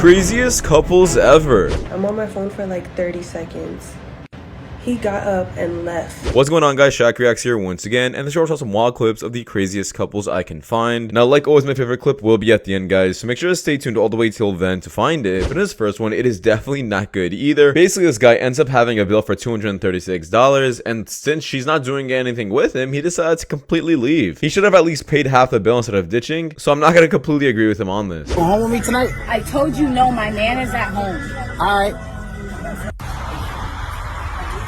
craziest couples ever. I'm on my phone for like 30 seconds. He got up and left. What's going on, guys? Shak-Reacts here once again, and this shows some wild clips of the craziest couples I can find. Now, like always, my favorite clip will be at the end, guys, so make sure to stay tuned all the way till then to find it. But in this first one, it is definitely not good either. Basically, this guy ends up having a bill for $236, and since she's not doing anything with him, he decides to completely leave. He should have at least paid half the bill instead of ditching, so I'm not gonna completely agree with him on this. Go home with me tonight? I told you no, my man is at home. Alright.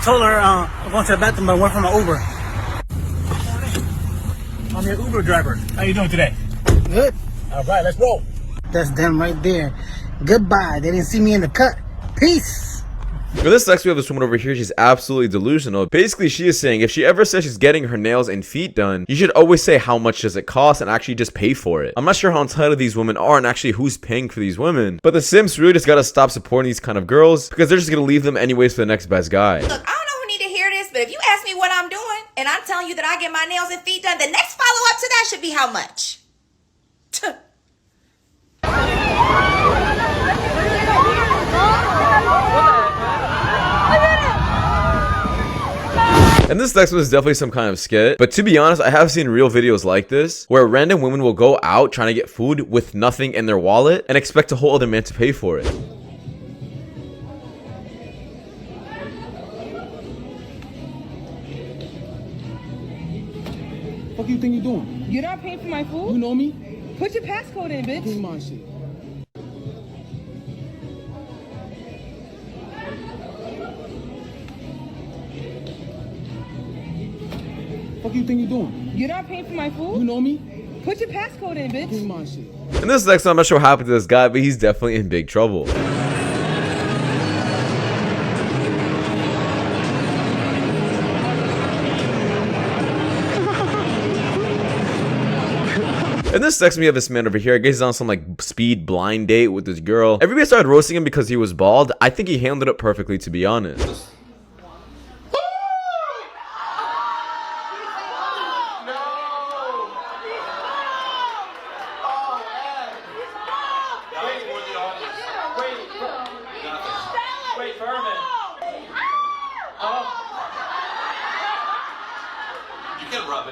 Told her I'm going to the bathroom, but I went from my Uber. I'm your Uber driver. How you doing today? Good. Alright, let's roll. That's them right there. Goodbye. They didn't see me in the cut. Peace. For this next, we have this woman over here. She's absolutely delusional. Basically, she is saying if she ever says she's getting her nails and feet done, you should always say how much does it cost and actually just pay for it. I'm not sure how entitled these women are and actually who's paying for these women, but the Sims really just gotta stop supporting these kind of girls because they're just gonna leave them anyways for the next best guy. Look, I don't know who need to hear this, but if you ask me what I'm doing and I'm telling you that I get my nails and feet done, the next follow-up to that should be how much? And this next one is definitely some kind of skit, but to be honest, I have seen real videos like this where random women will go out trying to get food with nothing in their wallet and expect a whole other man to pay for it. What you think you're doing? You're not paying for my food? You know me? Put your passcode in, bitch. Keep my shit. What you think you're doing? You're not paying for my food? You know me? Put your passcode in, bitch. Keep my shit. And this next one, I'm not sure what happened to this guy, but he's definitely in big trouble. And this next, we have this man over here. I guess he's on some like speed blind date with this girl. Everybody started roasting him because he was bald. I think he handled it perfectly, to be honest.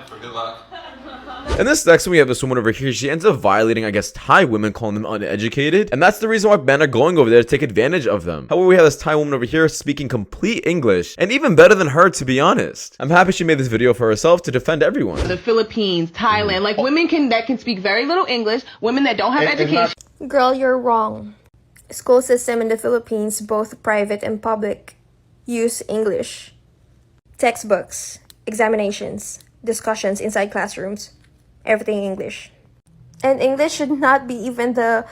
For good luck. And this next one, we have this woman over here. She ends up violating, I guess, Thai women, calling them uneducated. And that's the reason why men are going over there to take advantage of them. However, we have this Thai woman over here speaking complete English, and even better than her, to be honest. I'm happy she made this video for herself to defend everyone. The Philippines, Thailand, like women that can speak very little English, women that don't have education. Girl, you're wrong. School system in the Philippines, both private and public, use English. Textbooks, examinations, discussions inside classrooms, everything English. And English should not be even the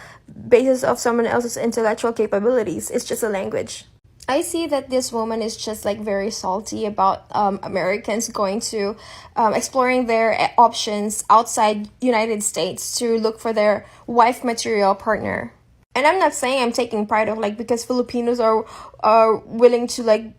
basis of someone else's intellectual capabilities. It's just a language. I see that this woman is just like very salty about Americans going to exploring their options outside United States to look for their wife material partner. And I'm not saying I'm taking pride of like because Filipinos are willing to like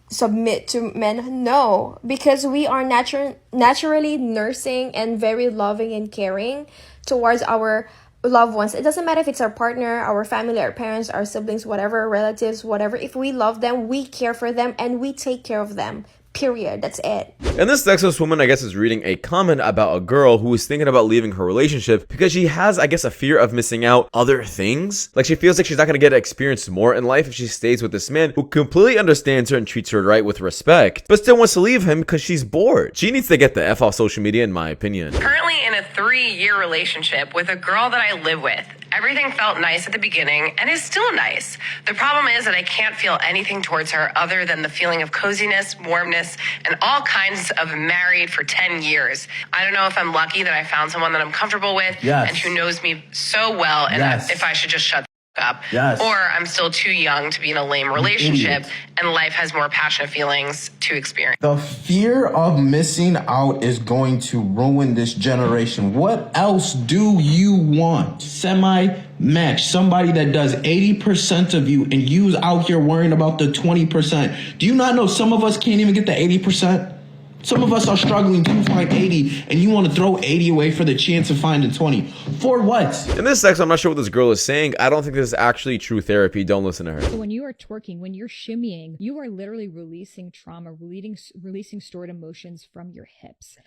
submit to men. No, because we are naturally nursing and very loving and caring towards our loved ones. It doesn't matter if it's our partner, our family, our parents, our siblings, whatever, relatives, whatever. If we love them, we care for them and we take care of them. Period. That's it. And this Dexos woman, I guess, is reading a comment about a girl who is thinking about leaving her relationship because she has, I guess, a fear of missing out other things. Like she feels like she's not going to get to experience more in life if she stays with this man who completely understands her and treats her right with respect, but still wants to leave him because she's bored. She needs to get the F off social media, in my opinion. Currently in a 3-year relationship with a girl that I live with. Everything felt nice at the beginning and is still nice. The problem is that I can't feel anything towards her other than the feeling of coziness, warmness, and all kinds of married for 10 years. I don't know if I'm lucky that I found someone that I'm comfortable with and who knows me so well and if I should just shut the up. Or I'm still too young to be in a lame relationship and life has more passionate feelings to experience. The fear of missing out is going to ruin this generation. What else do you want? Semi-match, somebody that does 80% of you and you's out here worrying about the 20%. Do you not know some of us can't even get the 80%? Some of us are struggling to find 80, and you want to throw 80 away for the chance of finding 20. For what? In this section, I'm not sure what this girl is saying. I don't think this is actually true therapy. Don't listen to her. So when you are twerking, when you're shimmying, you are literally releasing trauma, releasing stored emotions from your hips.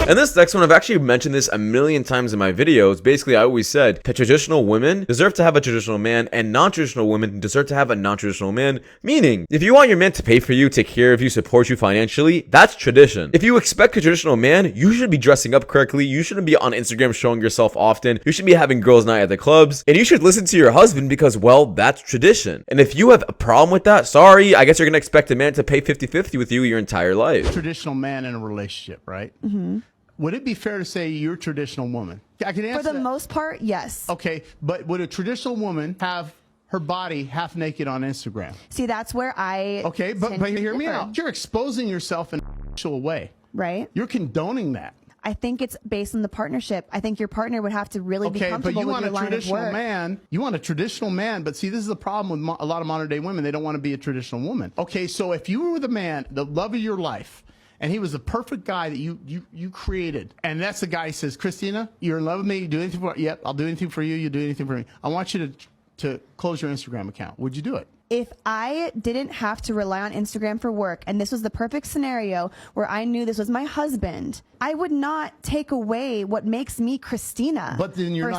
And this next one, I've actually mentioned this a million times in my videos. Basically, I always said that traditional women deserve to have a traditional man and non-traditional women deserve to have a non-traditional man. Meaning, if you want your man to pay for you, take care of you, support you financially, that's tradition. If you expect a traditional man, you should be dressing up correctly. You shouldn't be on Instagram showing yourself often. You should be having girls' night at the clubs. And you should listen to your husband because, well, that's tradition. And if you have a problem with that, sorry, I guess you're going to expect a man to pay 50-50 with you your entire life. Traditional man in a relationship, right? Mm-hmm. Would it be fair to say you're a traditional woman? I can answer For the that. most part, yes. Okay, but would a traditional woman have her body half naked on Instagram? See, that's where I Okay, but hear me out. You're exposing yourself in a sexual way. Right. You're condoning that. I think it's based on the partnership. I think your partner would have to really be Okay, but comfortable you with want your a line of traditional work. man. You want a traditional man, but see, this is the problem with a lot of modern day women. They don't want to be a traditional woman. Okay, so if you were with a man, the love of your life, and he was the perfect guy that you created, and that's the guy who says, Christina, you're in love with me, you do anything for, yep, I'll do anything for you, you do anything for me. I want you to close your Instagram account. Would you do it? If I didn't have to rely on Instagram for work, and this was the perfect scenario where I knew this was my husband, I would not take away what makes me Christina. But then you're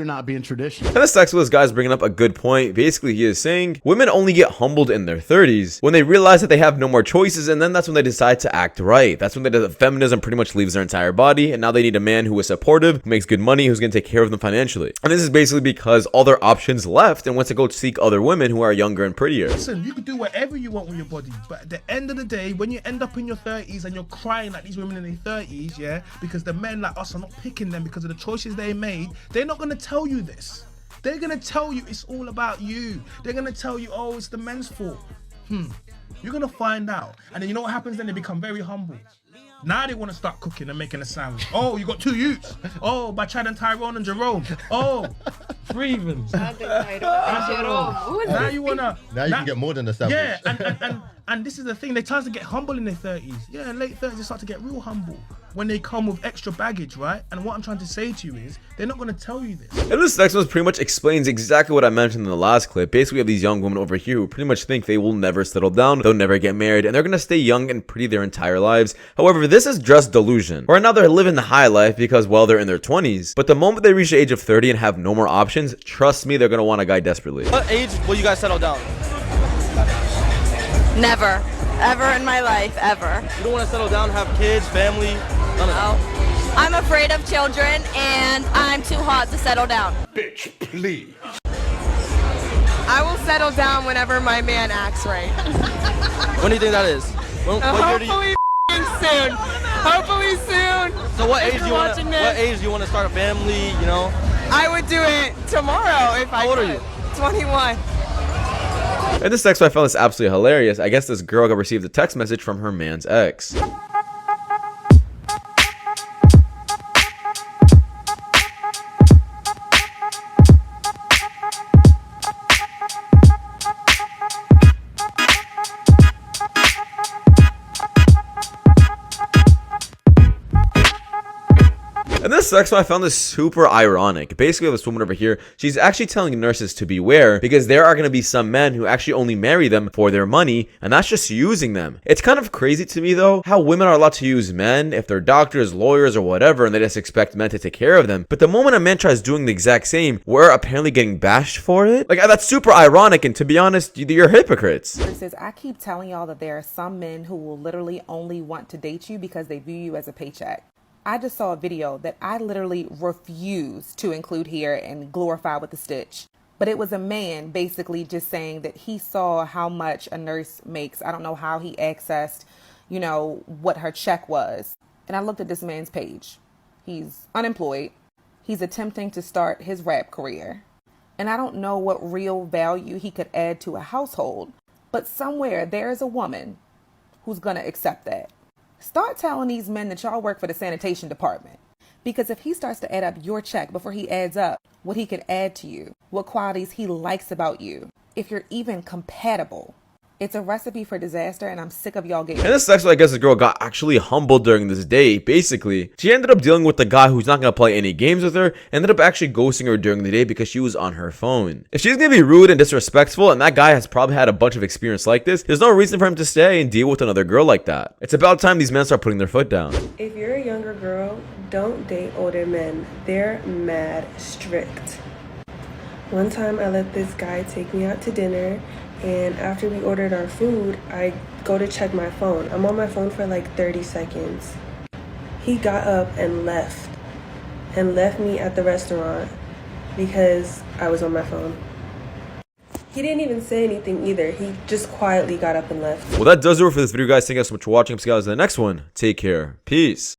not being traditional. And this sexualist guy is bringing up a good point. Basically, he is saying women only get humbled in their 30s when they realize that they have no more choices, and then that's when they decide to act right. That's when feminism pretty much leaves their entire body, and now they need a man who is supportive, who makes good money, who's going to take care of them financially. And this is basically because all their options left and went to go seek other women who are younger and prettier. Listen, you can do whatever you want with your body, but at the end of the day, when you end up in your 30s and you're crying like these women in their 30s, yeah, because the men like us are not picking them because of the choices they made, they're not going to tell you this. They're going to tell you it's all about you. They're going to tell you, oh, it's the men's fault. You're going to find out. And then you know what happens then? They become very humble. Now they want to start cooking and making a sandwich. Oh, you got 2 youths. Oh, by Chad and Tyrone and Jerome. Oh, 3 even. Now you want to... Now you can get more than a sandwich. Yeah, and this is the thing. They start to get humble in their 30s. Yeah, in late 30s, they start to get real humble when they come with extra baggage, right? And what I'm trying to say to you is, they're not going to tell you this. And this next one pretty much explains exactly what I mentioned in the last clip. Basically, we have these young women over here who pretty much think they will never settle down, they'll never get married, and they're going to stay young and pretty their entire lives. However, this is just delusion. Right now, they're living the high life because, well, they're in their 20s. But the moment they reach the age of 30 and have no more options, trust me, they're going to want a guy desperately. What age will you guys settle down? Never. Ever in my life, ever. You don't want to settle down, have kids, family? None of that. I'm afraid of children, and I'm too hot to settle down. Bitch, please. I will settle down whenever my man acts right. When do you think that is? Hopefully soon. Hopefully soon. So what age do you want to start a family, you know? I would do it tomorrow if I could. How old are you? 21. And this next one, I found this absolutely hilarious. I guess this girl got received a text message from her man's ex. And this next one, I found this super ironic. Basically, this woman over here, she's actually telling nurses to beware because there are going to be some men who actually only marry them for their money, and that's just using them. It's kind of crazy to me, though, how women are allowed to use men if they're doctors, lawyers, or whatever, and they just expect men to take care of them. But the moment a man tries doing the exact same, we're apparently getting bashed for it. Like, that's super ironic, and to be honest, you're hypocrites. I keep telling y'all that there are some men who will literally only want to date you because they view you as a paycheck. I just saw a video that I literally refuse to include here and glorify with a stitch. But it was a man basically just saying that he saw how much a nurse makes. I don't know how he accessed, what her check was. And I looked at this man's page. He's unemployed. He's attempting to start his rap career. And I don't know what real value he could add to a household. But somewhere there is a woman who's going to accept that. Start telling these men that y'all work for the sanitation department. Because if he starts to add up your check before he adds up what he could add to you, what qualities he likes about you, if you're even compatible, it's a recipe for disaster, and I'm sick of y'all getting. And this actually, I guess, the girl got actually humbled during this date. Basically, she ended up dealing with the guy who's not gonna play any games with her, ended up actually ghosting her during the day because she was on her phone. If she's gonna be rude and disrespectful, and that guy has probably had a bunch of experience like this, there's no reason for him to stay and deal with another girl like that. It's about time these men start putting their foot down. If you're a younger girl, don't date older men. They're mad strict. One time I let this guy take me out to dinner, and after we ordered our food, I go to check my phone. I'm on my phone for like 30 seconds. He got up and left me at the restaurant because I was on my phone. He didn't even say anything either. He just quietly got up and left. Well, that does it for this video, guys. Thank you guys so much for watching. See you guys in the next one. Take care. Peace.